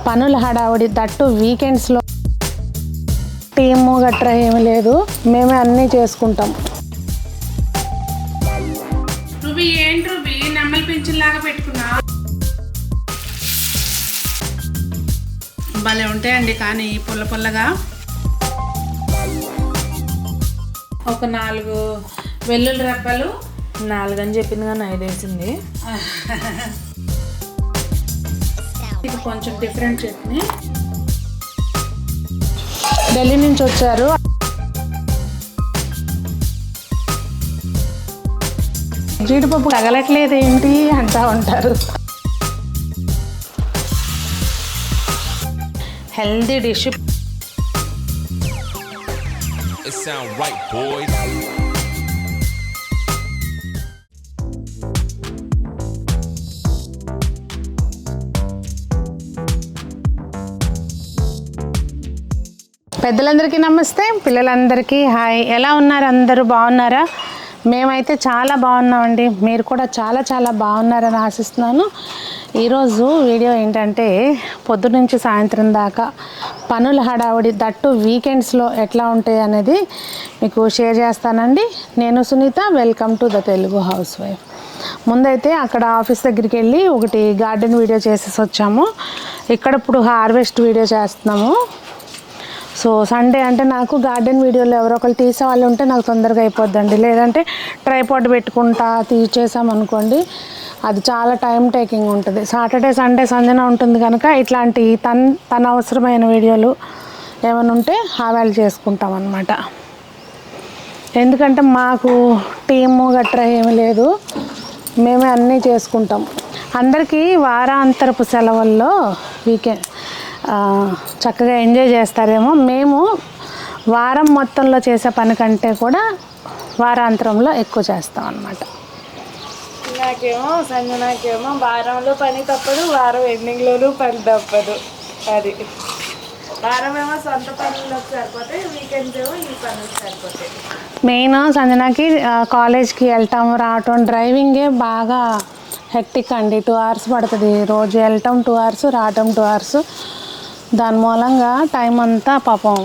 పనుల హడావుడి, దట్టు వీకెండ్స్లో టీము గట్రా ఏమి లేదు, మేమే అన్నీ చేసుకుంటాం. రూబీ ఏంటి రూబీ నెమ్మలి పింఛన్లాగా పెట్టుకున్నా? భలే ఉంటాయండి కానీ పుల్ల పుల్లగా. ఒక 4 వెల్లుల్లి రెబ్బలు. 4 అని చెప్పింది కానీ 5 వేసింది. ఇది కొంచెం డిఫరెంట్ చట్నీ. ఢిల్లీ నుంచి వచ్చారు. జీడిపప్పు తగలట్లేదు ఏంటి అంటూ ఉంటారు. Healthy dish. It sound right, boys. పెద్దలందరికీ నమస్తే, పిల్లలందరికీ హాయ్. ఎలా ఉన్నారు? అందరూ బాగున్నారా? మేమైతే చాలా బాగున్నామండి. మీరు కూడా చాలా చాలా బాగున్నారని ఆశిస్తున్నాను. ఈరోజు వీడియో ఏంటంటే పొద్దునుంచి సాయంత్రం దాకా పనుల హడావుడి, దట్టు వీకెండ్స్లో ఎట్లా ఉంటాయి అనేది మీకు షేర్ చేస్తానండి. నేను Sunita, welcome to the Telugu housewife. ముందైతే అక్కడ ఆఫీస్ దగ్గరికి వెళ్ళి ఒకటి గార్డెన్ వీడియో చేసేసి వచ్చాము. ఇక్కడ ఇప్పుడు హార్వెస్ట్ వీడియో చేస్తున్నాము. సో సండే అంటే నాకు గార్డెన్ వీడియోలో ఎవరో ఒకరు తీసే వాళ్ళు ఉంటే నాకు తొందరగా అయిపోద్దండి. లేదంటే ట్రైపాడ్ పెట్టుకుంటా తీసేసామనుకోండి, అది చాలా టైం టేకింగ్ ఉంటుంది. సాటర్డే సండే సంజన ఉంటుంది కనుక ఇట్లాంటి తన అవసరమైన వీడియోలు ఏమైనా ఉంటే హావాలు చేసుకుంటాం అన్నమాట. ఎందుకంటే మాకు టీము గట్రా ఏమి లేదు, మేమే అన్నీ చేసుకుంటాం. అందరికీ వారాంతరపు సెలవుల్లో వీకెండ్ చక్కగా ఎంజాయ్ చేస్తారేమో. మేము వారం మొత్తంలో చేసే పని కంటే కూడా వారాంతరంలో ఎక్కువ చేస్తాం అన్నమాట. నాకేమో వారంలో పని తప్పదు, వారం ఎండింగ్లోనూ పని తప్పదు. అది వారం ఏమో సొంత పనులకు సరిపోతాయి, వీకెండ్స్ ఏమో ఈ పనులకు సరిపోతాయి. మెయిన్ సంజనాకి కాలేజ్కి వెళ్ళటం రావటం, డ్రైవింగే బాగా హెక్టిక్ అండి. 2 hours పడుతుంది రోజు వెళ్ళటం, 2 hours రావటం, 2 hours. దాని మూలంగా టైం అంతా పాపం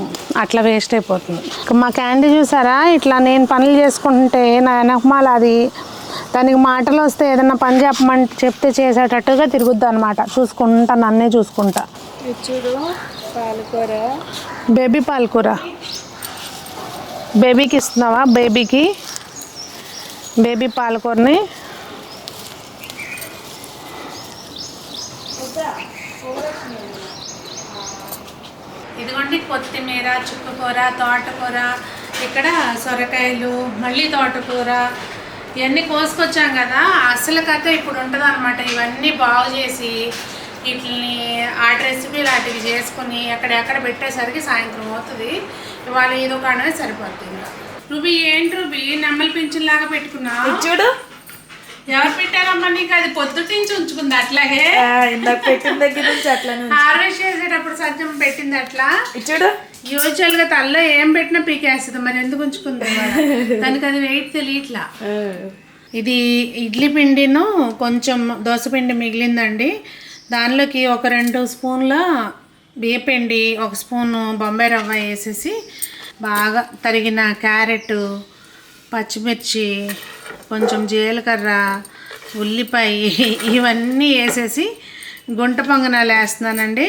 అట్లా వేస్ట్ అయిపోతుంది. మా క్యాండీ చూసారా, ఇట్లా నేను పనులు చేసుకుంటే నా వెనకమాల అది దానికి మాటలు వస్తే ఏదైనా పని చెప్తే చేసేటట్టుగా తిరుగుద్ది అనమాట. చూసుకుంటా, నన్నే చూసుకుంటా. చూడు పాలకూర, బేబీ పాలకూర బేబీకి ఇస్తున్నావా? బేబీ పాలకూరని ఇదిగోండి కొత్తిమీర, చుక్కకూర, తోటకూర, ఇక్కడ సొరకాయలు, మళ్ళీ తోటకూర, ఇవన్నీ కోసుకొచ్చాం కదా. అసలు కథ ఇప్పుడు ఉంటుంది అనమాట. ఇవన్నీ బాగు చేసి వీటిని ఆర్డర్ రెసిపీ లాంటివి చేసుకుని ఎక్కడెక్కడ పెట్టేసరికి సాయంత్రం అవుతుంది. ఇవాళ ఏదో కాడనే సరిపోతుంది. ఇంకా రూబీ ఏంటి రూబీ నెమ్మలి పింఛన్లాగా పెట్టుకున్నా? చూడు ఎవరు పెట్టారమ్మా నీకు? అది పొద్దుటి నుంచి ఉంచుకుంది అట్లాగే. పెట్టిన దగ్గర నుంచి అట్లానే హార్వెస్ట్ చేసేటప్పుడు సత్యం పెట్టింది అట్లా. చూడు యూజువల్ గా తల్లో ఏం పెట్టినా పీకేస్తుంది, మరి ఎందుకు ఉంచుకుంది? దానికి అది వెయిట్ తెలియట్లా. ఇది ఇడ్లీ పిండిను కొంచెం దోశ పిండి మిగిలిందండి. దానిలోకి ఒక 2 స్పూన్ల బియ్యపిండి, 1 స్పూను బొంబాయి రవ్వ వేసేసి బాగా తరిగిన క్యారెట్, పచ్చిమిర్చి, కొంచెం జీలకర్ర, ఉల్లిపాయ ఇవన్నీ వేసేసి గుంట పొంగనాలు వేస్తున్నానండి.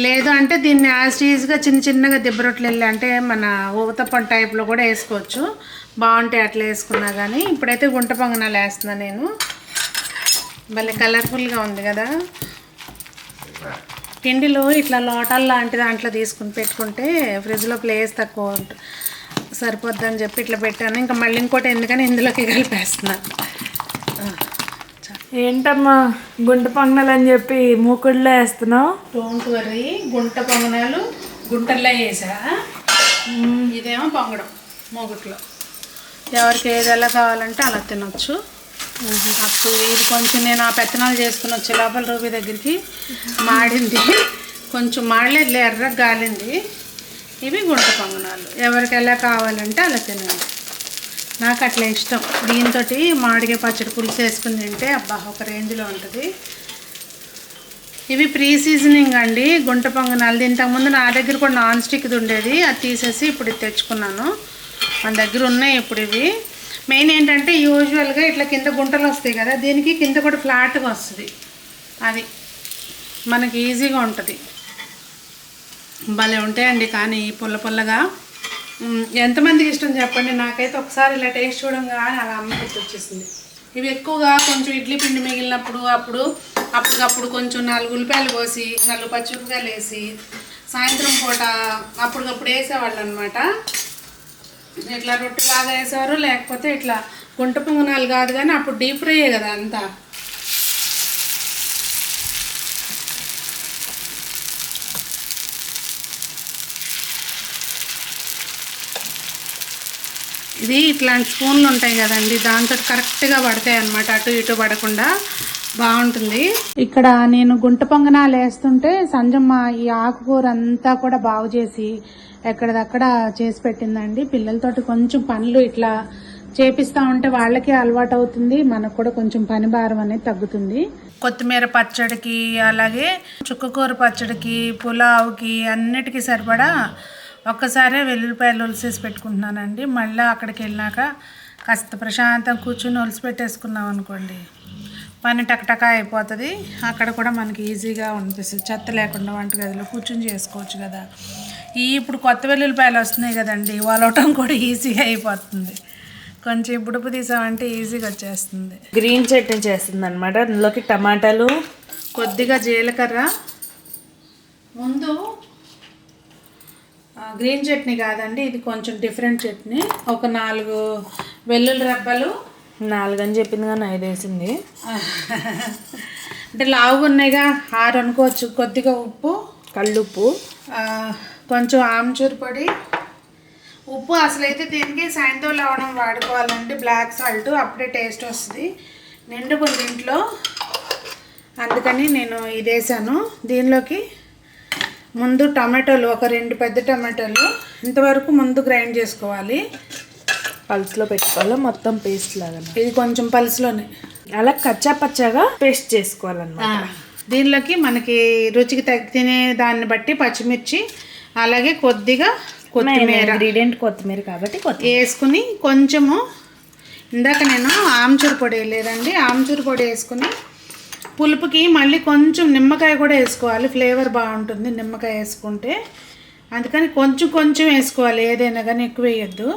లేదు అంటే దీన్ని యాస్టీజ్గా చిన్న చిన్నగా దిబ్బరొట్లు వెళ్ళి అంటే మన ఊతప్పం టైప్లో కూడా వేసుకోవచ్చు, బాగుంటాయి అట్లా వేసుకున్నా కానీ. ఇప్పుడైతే గుంట పొంగనాలు వేస్తున్నాను నేను. భలే కలర్ఫుల్గా ఉంది కదా. పిండిలో ఇట్లా లోటాలు లాంటి దాంట్లో తీసుకుని పెట్టుకుంటే ఫ్రిడ్జ్లో ప్లేస్ తక్కువ సరిపోద్దని చెప్పి ఇట్లా పెట్టాను. ఇంకా మళ్ళీ ఇంకోటి ఎందుకని ఇందులోకి కలిపేస్తున్నా. ఏంటమ్మా గుంట పొంగనాలు అని చెప్పి మూకుడులో వేస్తున్నావు? డోంట్ వర్రీ, గుంట పొంగనాలు గుంటల్లో వేసా. ఇదేమో పొంగడం మూగుట్లో. ఎవరికి ఏది ఎలా కావాలంటే అలా తినొచ్చు. అప్పుడు ఇది కొంచెం నేను ఆ పెత్తనాలు చేసుకుని వచ్చే లోపల రూబీ దగ్గరికి మాడింది, కొంచెం మాడలేదు, ఎర్రగా గాలింది. ఇవి గుంట పొంగనాలు ఎవరికి ఎలా కావాలంటే అలా తినండి. నాకు అట్లా ఇష్టం. దీంతో మామిడికాయ పచ్చడి పులుసు వేసుకుని తింటే అబ్బా ఒక రేంజ్లో ఉంటుంది. ఇవి ప్రీ సీజనింగ్ అండి, గుంట పొంగనాలు. ఇంతకుముందు నా దగ్గర కూడా నాన్ స్టిక్ది ఉండేది, అది తీసేసి ఇప్పుడు ఇది తెచ్చుకున్నాను. మన దగ్గర ఉన్నాయి ఇప్పుడు ఇవి. మెయిన్ ఏంటంటే యూజువల్గా ఇట్లా కింద గుంటలు వస్తాయి కదా, దీనికి కింద కూడా ఫ్లాట్గా వస్తుంది, అది మనకి ఈజీగా ఉంటుంది. భలే ఉంటాయండి కానీ పుల్ల పుల్లగా. ఎంతమందికి ఇష్టం చెప్పండి. నాకైతే ఒకసారి ఇలా టేస్ట్ చూడంగానే అలా అమ్మ గుర్తొచ్చేసింది. ఇవి ఎక్కువగా కొంచెం ఇడ్లీ పిండి మిగిలినప్పుడు అప్పటికప్పుడు కొంచెం 4 ఉల్లిపాయలు కోసి 4 పచ్చిమిరపకాయలు వేసి సాయంత్రం పూట అప్పటికప్పుడు వేసేవాళ్ళు అనమాట. ఇట్లా రొట్టెలాగా వేసేవారు, లేకపోతే ఇట్లా గుంట పొంగనాలు కాదు కానీ అప్పుడు డీప్ ఫ్రైయే కదా అంతా. ఇది ఇట్లాంటి స్పూన్లు ఉంటాయి కదండి, దాంతో కరెక్ట్గా పడతాయి అన్నమాట, అటు ఇటు పడకుండా బాగుంటుంది. ఇక్కడ నేను గుంట పొంగనాలు వేస్తుంటే సంజమ్మ ఈ ఆకుకూర అంతా కూడా బాగు చేసి ఎక్కడిదక్కడ చేసి పెట్టిందండి. పిల్లలతోటి కొంచెం పనులు ఇట్లా చేపిస్తూ ఉంటే వాళ్ళకి అలవాటు అవుతుంది, మనకు కూడా కొంచెం పని భారం అనేది తగ్గుతుంది. కొత్తిమీర పచ్చడికి, అలాగే చుక్కకూర పచ్చడికి, పులావ్కి అన్నిటికీ సరిపడా ఒక్కసారే వెల్లుల్లిపాయలు ఒలిసేసి పెట్టుకుంటున్నానండి. మళ్ళీ అక్కడికి వెళ్ళినాక కాస్త ప్రశాంతం కూర్చుని ఒలిసి పెట్టేసుకున్నాం అనుకోండి, పని టకటకా అయిపోతుంది. అక్కడ కూడా మనకి ఈజీగా అనిపిస్తుంది, చెత్త లేకుండా వంటగదిలో కూర్చుని చేసుకోవచ్చు కదా. ఇప్పుడు కొత్త వెల్లుల్లిపాయలు వస్తున్నాయి కదండి, వాళ్ళటం కూడా ఈజీగా అయిపోతుంది. కొంచెం బుడుపు తీసామంటే ఈజీగా వచ్చేస్తుంది. గ్రీన్ చట్నీ చేస్తుంది అనమాట. అందులోకి టమాటాలు, కొద్దిగా జీలకర్ర. ముందు గ్రీన్ చట్నీ కాదండి, ఇది కొంచెం డిఫరెంట్ చట్నీ. ఒక 4 వెల్లుల్లి రెబ్బలు, 4 అని చెప్పింది కానీ 5 వేసింది. అంటే లావుగా ఉన్నాయిగా 6 అనుకోవచ్చు. కొద్దిగా ఉప్పు, కల్లుప్పు, కొంచెం ఆమ్చూర్ పొడి. ఉప్పు అసలైతే దీనికి సాయంత్రం లవణం వాడుకోవాలండి, బ్లాక్ సాల్ట్, అప్పుడే టేస్ట్ వస్తుంది. నిండుకుంది ఇంట్లో, అందుకని నేను ఇది వేసాను. దీనిలోకి ముందు టమాటోలు, ఒక 2 పెద్ద టమాటోలు ఇంతవరకు ముందు గ్రైండ్ చేసుకోవాలి, పల్స్లో పెట్టుకోవాలి, మొత్తం పేస్ట్ లాగా. ఇది కొంచెం పల్స్లోనే అలా కచ్చా పచ్చగా పేస్ట్ చేసుకోవాలన్నమాట. దీనిలోకి మనకి రుచికి తినే దాన్ని బట్టి పచ్చిమిర్చి, అలాగే కొద్దిగా కొత్తిమీర, ఇంగ్రీడియంట్ కొత్తిమీర కాబట్టి వేసుకుని కొంచెము, ఇందాక నేను ఆమ్చూర్ పొడి వేయలేదండి, ఆమ్చూర్ పొడి వేసుకుని పులుపుకి మళ్ళీ కొంచెం నిమ్మకాయ కూడా వేసుకోవాలి, ఫ్లేవర్ బాగుంటుంది నిమ్మకాయ వేసుకుంటే. అందుకని కొంచెం వేసుకోవాలి, ఏదైనా కానీ ఎక్కువ వేయద్దు.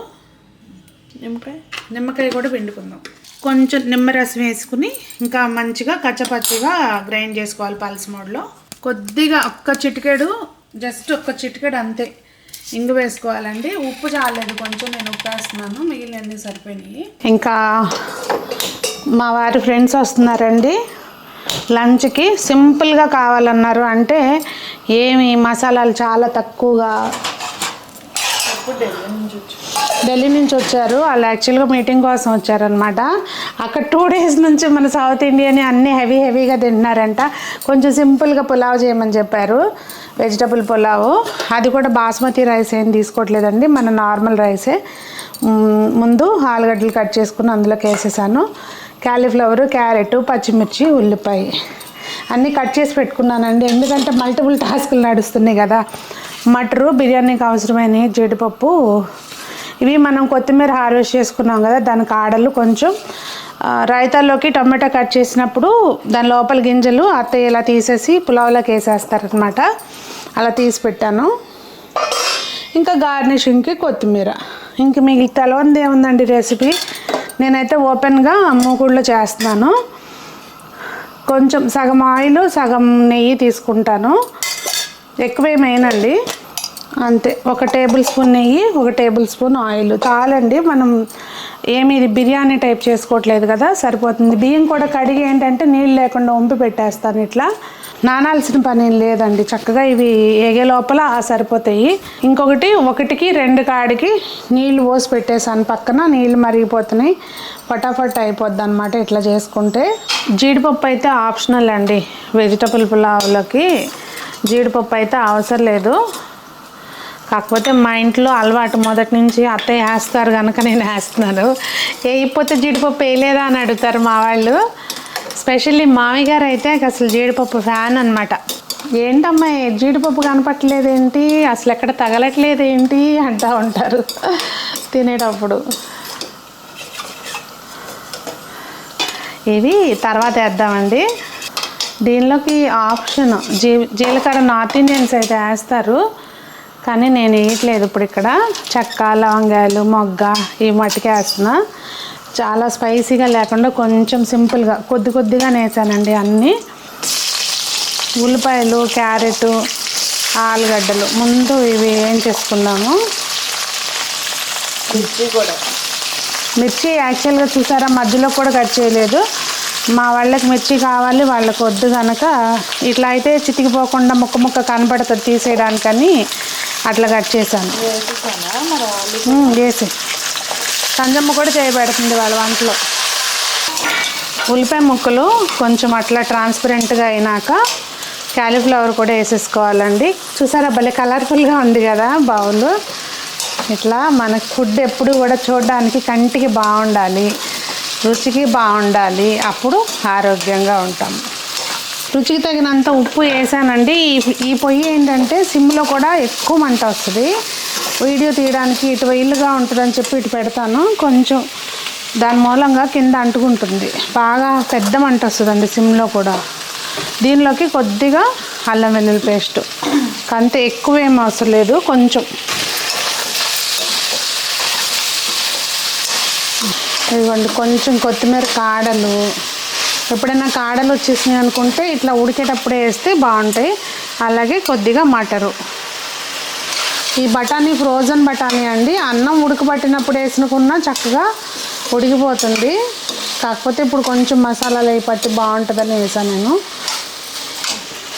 నిమ్మకాయ కూడా పిండుకుందాం. కొంచెం నిమ్మరసం వేసుకుని ఇంకా మంచిగా కచ్చపచ్చిగా గ్రైండ్ చేసుకోవాలి పల్స్ మోడ్లో. కొద్దిగా ఒక్క చిటికెడు, జస్ట్ ఒక్క చిటికెడు అంతే ఇంగు వేసుకోవాలండి. ఉప్పు చాలేదు, కొంచెం నేను ఉప్పు వేస్తున్నాను, మిగిలినన్నీ సరిపోయినాయి. ఇంకా మా వారి ఫ్రెండ్స్ వస్తున్నారండి లంచ్కి. సింపుల్గా కావాలన్నారు, అంటే ఏమి మసాలాలు చాలా తక్కువగా. ఢిల్లీ నుంచి వచ్చారు వాళ్ళు, యాక్చువల్గా మీటింగ్ కోసం వచ్చారనమాట. అక్కడ 2 days నుంచి మన సౌత్ ఇండియన్ అన్నీ హెవీగా తింటున్నారంట. కొంచెం సింపుల్గా పులావ్ చేయమని చెప్పారు, వెజిటబుల్ పులావ్. అది కూడా బాస్మతి రైస్ ఏం తీసుకోవట్లేదండి, మన నార్మల్ రైసే. ముందు ఆలుగడ్డలు కట్ చేసుకుని అందులోకి వేసేసాను. క్యాలీఫ్లవరు, క్యారెట్, పచ్చిమిర్చి, ఉల్లిపాయ అన్నీ కట్ చేసి పెట్టుకున్నానండి, ఎందుకంటే మల్టిపుల్ టాస్కులు నడుస్తున్నాయి కదా. మటరు, బిర్యానీకి అవసరమైన జీడిపప్పు, ఇవి మనం కొత్తిమీర హార్వెస్ట్ చేసుకున్నాం కదా, దానికి ఆడలు కొంచెం. రైతాల్లోకి టొమాటో కట్ చేసినప్పుడు దాని లోపల గింజలు అత్తయ్య ఇలా తీసేసి పులావ్లోకి వేసేస్తారనమాట, అలా తీసి పెట్టాను. ఇంకా గార్నిషింగ్కి కొత్తిమీర. ఇంక మీకు తెలవంది ఏముందండి రెసిపీ, నేనైతే ఓపెన్గా మూకుడులో చేస్తున్నాను. కొంచెం సగం ఆయిల్, సగం నెయ్యి తీసుకుంటాను, ఎక్కువేమైనండి, అంతే. 1 టేబుల్ స్పూన్ నెయ్యి, 1 టేబుల్ స్పూన్ ఆయిల్ చాలండి. మనం ఏమి ఇది బిర్యానీ టైప్ చేసుకోవట్లేదు కదా, సరిపోతుంది. బియ్యం కూడా కడిగి ఏంటంటే నీళ్ళు లేకుండా వంపి పెట్టేస్తాను, ఇట్లా నానాల్సిన పని లేదండి. చక్కగా ఇవి ఏగే లోపల సరిపోతాయి. ఇంకొకటి 1కి 2 కాడికి నీళ్ళు పోసి పెట్టేసాను పక్కన, నీళ్ళు మరిగిపోతున్నాయి, ఫటాఫట్ అయిపోద్ది అనమాట ఇట్లా చేసుకుంటే. జీడిపప్పు అయితే ఆప్షనల్ అండి, వెజిటబుల్ పులావ్లోకి జీడిపప్పు అయితే అవసరం లేదు. కాకపోతే మా ఇంట్లో అలవాటు మొదటి నుంచి, అత్తయ్య వేస్తారు కనుక నేను వేస్తున్నాను. వేయకపోతే జీడిపప్పు వేయలేదా అని అడుగుతారు మా వాళ్ళు. స్పెషల్లీ మామయ్య గారు అయితే అసలు జీడిపప్పు ఫ్యాన్ అనమాట. ఏంటమ్మా జీడిపప్పు కనపట్లేదేంటి, అసలు ఎక్కడ తగలట్లేదేంటి అంటూ ఉంటారు తినేటప్పుడు. ఇవి తర్వాత వేద్దామండి. దీనిలోకి ఆప్షన్ జీలకర్ర నార్త్ ఇండియన్స్ అయితే వేస్తారు, కానీ నేను వేయట్లేదు ఇప్పుడు. ఇక్కడ చెక్క, లవంగాలు, మొగ్గ ఈ మట్టికి వేస్తున్నా. చాలా స్పైసీగా లేకుండా కొంచెం సింపుల్గా కొద్దిగా వేసానండి అన్నీ. ఉల్లిపాయలు, క్యారెట్, ఆలుగడ్డలు ముందు ఇవి ఏం చేసుకుందాము. మిర్చి యాక్చువల్గా చూసారా మధ్యలో కూడా కట్ చేయలేదు. మా వాళ్ళకి మిర్చి కావాలి, వాళ్ళకి వద్దు కనుక ఇట్లా అయితే చితికిపోకుండా ముక్క కనపడుతుంది తీసేయడానికని అట్లా కట్ చేశాను. వేసి సంజమ్మ కూడా చేయబడుతుంది వాళ్ళ వంటలో. ఉల్లిపాయ ముక్కలు కొంచెం అట్లా ట్రాన్స్పరెంట్గా అయినాక క్యాలీఫ్లవర్ కూడా వేసేసుకోవాలండి. చూసారా భలే కలర్ఫుల్గా ఉంది కదా బౌల్. ఇట్లా మనకు ఫుడ్ ఎప్పుడు కూడా చూడడానికి కంటికి బాగుండాలి, రుచికి బాగుండాలి, అప్పుడు ఆరోగ్యంగా ఉంటాం. రుచికి తగినంత ఉప్పు వేసానండి. ఈ పొయ్యి ఏంటంటే సిమ్లో కూడా ఎక్కువ మంట వస్తుంది. వీడియో తీయడానికి ఇటు వెయిల్గా ఉంటుందని చెప్పి ఇటు పెడతాను. కొంచెం దాని మూలంగా కింద అంటుకుంటుంది, బాగా పెద్ద మంట వస్తుందండి సిమ్లో కూడా. దీనిలోకి కొద్దిగా అల్లం వెల్లుల్లి పేస్ట్, అంతే ఎక్కువ ఏం అవసరం లేదు, కొంచెం. ఇదిగోండి కొంచెం కొత్తిమీర కాడలు. ఎప్పుడైనా కాడలు వచ్చేసినాయి అనుకుంటే ఇట్లా ఉడికేటప్పుడే వేస్తే బాగుంటాయి. అలాగే కొద్దిగా మటరు. ఈ బఠానీ ఫ్రోజన్ బఠానీ అండి. అన్నం ఉడకబట్టినప్పుడు వేసుకున్నా చక్కగా ఉడికిపోతుంది. కాకపోతే ఇప్పుడు కొంచెం మసాలాలు అవి పట్టి బాగుంటుందని వేసాను నేను.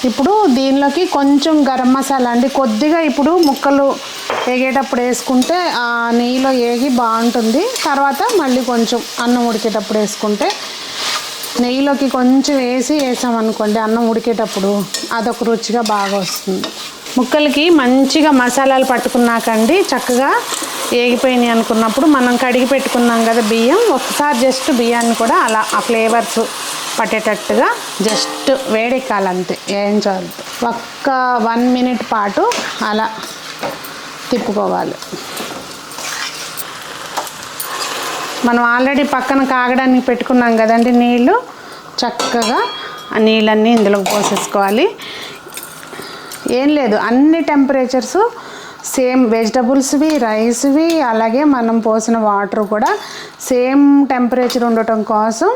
ఇప్పుడు దీనిలోకి కొంచెం గరం మసాలా అండి, కొద్దిగా ఇప్పుడు ముక్కలు వేగేటప్పుడు వేసుకుంటే ఆ నెయ్యిలో వేగి బాగుంటుంది. తర్వాత మళ్ళీ కొంచెం అన్నం ఉడికేటప్పుడు వేసుకుంటే, నెయ్యిలోకి కొంచెం వేసామనుకోండి అన్నం ఉడికేటప్పుడు అదొక రుచిగా బాగా వస్తుంది. ముక్కలకి మంచిగా మసాలాలు పట్టుకున్నాకండి చక్కగా వేగిపోయినాయి అనుకున్నప్పుడు మనం కడిగి పెట్టుకున్నాం కదా బియ్యం, ఒకసారి జస్ట్ బియ్యాన్ని కూడా అలా ఆ ఫ్లేవర్స్ పట్టేటట్టుగా జస్ట్ వేడెక్కాలంతే, ఏం చాలు. ఒక్క 1 minute పాటు అలా తిప్పుకోవాలి. మనం ఆల్రెడీ పక్కన కాగడానికి పెట్టుకున్నాం కదండి నీళ్ళు, చక్కగా ఆ నీళ్ళన్నీ ఇందులోకి పోసేసుకోవాలి. ఏం లేదు, అన్ని టెంపరేచర్స్ సేమ్, వెజిటబుల్స్వి, రైస్వి, అలాగే మనం పోసిన వాటర్ కూడా సేమ్ టెంపరేచర్ ఉండటం కోసం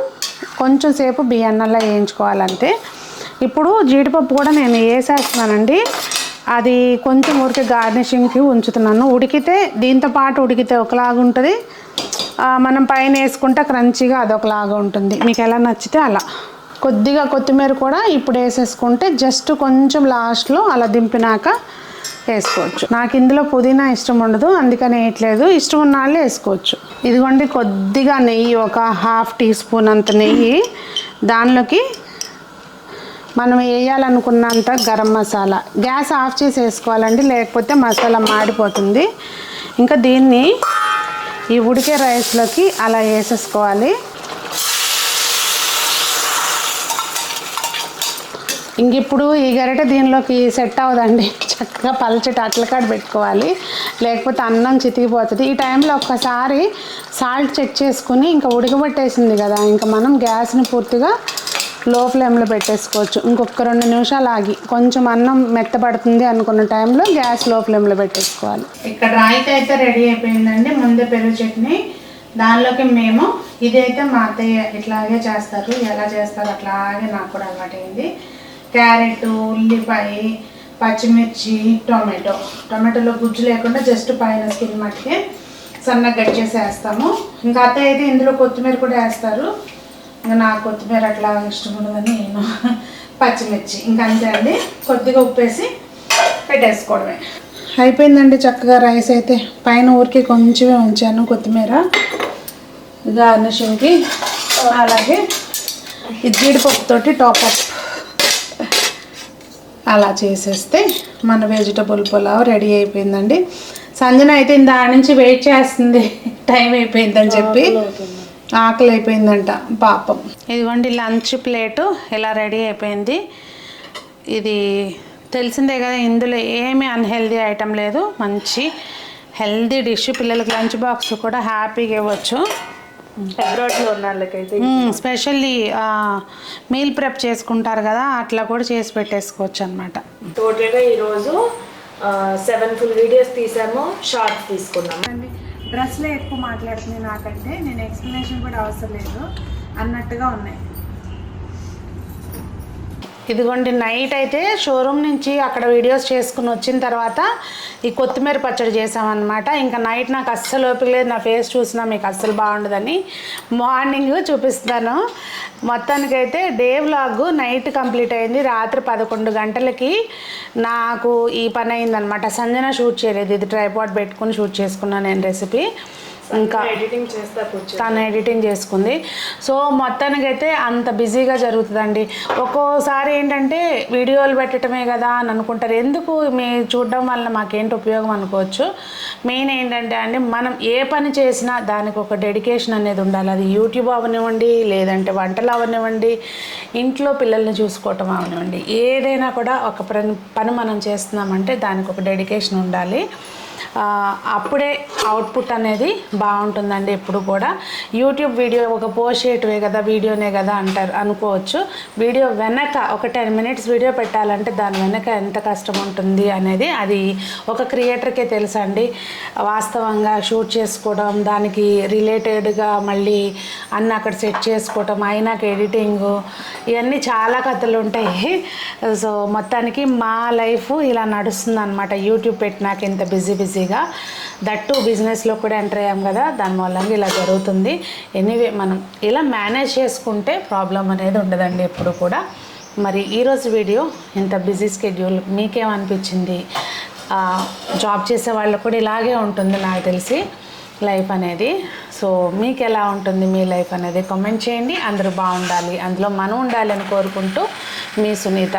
కొంచెం సేపు బియ్యన్నలా వేయించుకోవాలంటే. ఇప్పుడు జీడిపప్పు కూడా నేను వేసేస్తున్నానండి. అది కొంచెం ఊరికే గార్నిషింగ్కి ఉంచుతున్నాను. ఉడికితే దీంతో పాటు ఉడికితే ఒకలాగా ఉంటుంది, మనం పైన వేసుకుంటే క్రంచీగా అదొకలాగా ఉంటుంది. మీకు ఎలా నచ్చితే అలా. కొద్దిగా కొత్తిమీర కూడా ఇప్పుడు వేసేసుకుంటే జస్ట్ కొంచెం లాస్ట్లో అలా దింపినాక వేసుకోవచ్చు. నాకు ఇందులో పుదీనా ఇష్టం ఉండదు, అందుకని వేయట్లేదు. ఇష్టం ఉన్న వాళ్ళు వేసుకోవచ్చు. ఇదిగోండి కొద్దిగా నెయ్యి, ఒక 1/2 teaspoon అంత నెయ్యి. దానిలోకి మనం వేయాలనుకున్నంత గరం మసాలా. గ్యాస్ ఆఫ్ చేసి వేసుకోవాలండి, లేకపోతే మసాలా మాడిపోతుంది. ఇంకా దీన్ని ఈ ఉడికే రైస్లోకి అలా వేసేసుకోవాలి. ఇంక ఇప్పుడు ఈ గరిటె దీనిలోకి సెట్ అవ్వదండి, చక్కగా పలచటి అట్లకాడ పెట్టుకోవాలి, లేకపోతే అన్నం చితికిపోతుంది. ఈ టైంలో ఒక్కసారి సాల్ట్ చెక్ చేసుకుని, ఇంకా ఉడకబెట్టేసింది కదా, ఇంకా మనం గ్యాస్ని పూర్తిగా లో ఫ్లేమ్లో పెట్టేసుకోవచ్చు. ఇంకొక 2 నిమిషాలు ఆగి కొంచెం అన్నం మెత్తపడుతుంది అనుకున్న టైంలో గ్యాస్ లో ఫ్లేమ్లో పెట్టేసుకోవాలి. ఇక్కడ రాయిత అయితే రెడీ అయిపోయిందండి. ముందే పెరుగు చట్నీ, దానిలోకి మేము ఇదైతే మా అత్తయ్య ఇట్లాగే చేస్తారు, ఎలా చేస్తారు అట్లాగే నాకు కూడా అలవాటైంది. క్యారెట్, ఉల్లిపాయ, పచ్చిమిర్చి, టొమాటోలో గుజ్జు లేకుండా జస్ట్ పైన స్కిన్ మట్టికి సన్నగా కట్ చేసి వేస్తాము. ఇంకా అత్తయ్య అయితే ఇందులో కొత్తిమీర కూడా వేస్తారు. ఇంకా నాకు కొత్తిమీర అట్లా ఇష్టం ఉండదని నేను పచ్చిమిర్చి ఇంకా అంతే అండి. కొద్దిగా ఉప్పేసి పెట్టేసుకోవడమే. అయిపోయిందండి చక్కగా రైస్ అయితే. పైన ఊరికి కొంచెమే ఉంచాను కొత్తిమీర గార్నిషింగ్కి. అలాగే ఈ జీడిపప్పుతోటి టాపప్ అలా చేసేస్తే మన వెజిటబుల్ పులావ్ రెడీ అయిపోయిందండి. సంజన అయితే దాని నుంచి వెయిట్ చేస్తుంది టైం అయిపోయిందని చెప్పి. ఆకలి అయిపోయిందంట పాపం. ఇదిగోండి లంచ్ ప్లేటు ఇలా రెడీ అయిపోయింది. ఇది తెలిసిందే కదా, ఇందులో ఏమీ అన్హెల్దీ ఐటెం లేదు, మంచి హెల్దీ డిష్. పిల్లలకి లంచ్ బాక్స్ కూడా హ్యాపీగా ఇవ్వచ్చు. అబ్రాడ్లో ఉన్న వాళ్ళకైతే స్పెషల్లీ మీల్ ప్రెప్ చేసుకుంటారు కదా, అట్లా కూడా చేసి పెట్టేసుకోవచ్చు అనమాట. టోటల్గా ఈరోజు 7 ఫుల్ వీడియోస్ తీసాము, షార్ట్స్ తీసుకున్నాము. డ్రెస్లే ఎక్కువ మాట్లాడుతుంది నాకంటే, నేను ఎక్స్ప్లెనేషన్ కూడా అవసరం లేదు అన్నట్టుగా ఉన్నాయి. ఇదిగోండి నైట్ అయితే షోరూమ్ నుంచి అక్కడ వీడియోస్ చేసుకుని వచ్చిన తర్వాత ఈ కొత్తిమీర పచ్చడి చేసామన్నమాట. ఇంకా నైట్ నాకు అస్సలు ఓపిక లేదు, నా ఫేస్ చూసినా మీకు అస్సలు బాగుండదని మార్నింగ్ చూపిస్తాను. మొత్తానికైతే డే వ్లాగ్ నైట్ కంప్లీట్ అయింది. రాత్రి 11 గంటలకి నాకు ఈ పని అయిందనమాట. సంజన షూట్ చేయలేదు, ఇది ట్రైపాడ్ పెట్టుకుని షూట్ చేసుకున్నాను నేను రెసిపీ. ఇంకా ఎడిటింగ్ చేస్తా కూర్చో, తను ఎడిటింగ్ చేసుకుంది. సో మొత్తానికైతే అంత బిజీగా జరుగుతుందండి. ఒక్కోసారి ఏంటంటే వీడియోలు పెట్టడమే కదా అని అనుకుంటారు, ఎందుకు మీరు చూడడం వల్ల మాకేంటి ఉపయోగం అనుకోవచ్చు. మెయిన్ ఏంటంటే అండి, మనం ఏ పని చేసినా దానికి ఒక డెడికేషన్ అనేది ఉండాలి. అది యూట్యూబ్ అవనివ్వండి, లేదంటే వంటలు అవనివ్వండి, ఇంట్లో పిల్లల్ని చూసుకోవటం అవనివ్వండి, ఏదైనా కూడా ఒక పని మనం చేస్తున్నామంటే దానికి ఒక డెడికేషన్ ఉండాలి. అప్పుడే అవుట్పుట్ అనేది బాగుంటుందండి. ఎప్పుడు కూడా యూట్యూబ్ వీడియో ఒక పోస్ట్ చేయటమే కదా, వీడియోనే కదా అంటారు అనుకోవచ్చు. వీడియో వెనక ఒక 10 మినిట్స్ వీడియో పెట్టాలంటే దాని వెనక ఎంత కష్టం ఉంటుంది అనేది అది ఒక క్రియేటర్కే తెలుసండి. వాస్తవంగా షూట్ చేసుకోవడం, దానికి రిలేటెడ్గా మళ్ళీ అన్నీ అక్కడ సెట్ చేసుకోవటం, అయినాక ఎడిటింగు, ఇవన్నీ చాలా కథలు ఉంటాయి. సో మొత్తానికి మా లైఫ్ ఇలా నడుస్తుంది అనమాట. యూట్యూబ్ పెట్టినాక ఇంత బిజీగా, దట్టు బిజినెస్లో కూడా ఎంటర్ అయ్యాం కదా, దానివల్ల ఇలా జరుగుతుంది. ఎనీవే మనం ఇలా మేనేజ్ చేసుకుంటే ప్రాబ్లం అనేది ఉండదండి ఎప్పుడు కూడా. మరి ఈరోజు వీడియో ఇంత బిజీ స్కెడ్యూల్ మీకేమనిపించింది? జాబ్ చేసే వాళ్ళకు కూడా ఇలాగే ఉంటుంది నాకు తెలిసి లైఫ్ అనేది. సో మీకు ఎలా ఉంటుంది మీ లైఫ్ అనేది కామెంట్ చేయండి. అందరూ బాగుండాలి, అందులో మనం ఉండాలి అని కోరుకుంటూ మీ సునీత.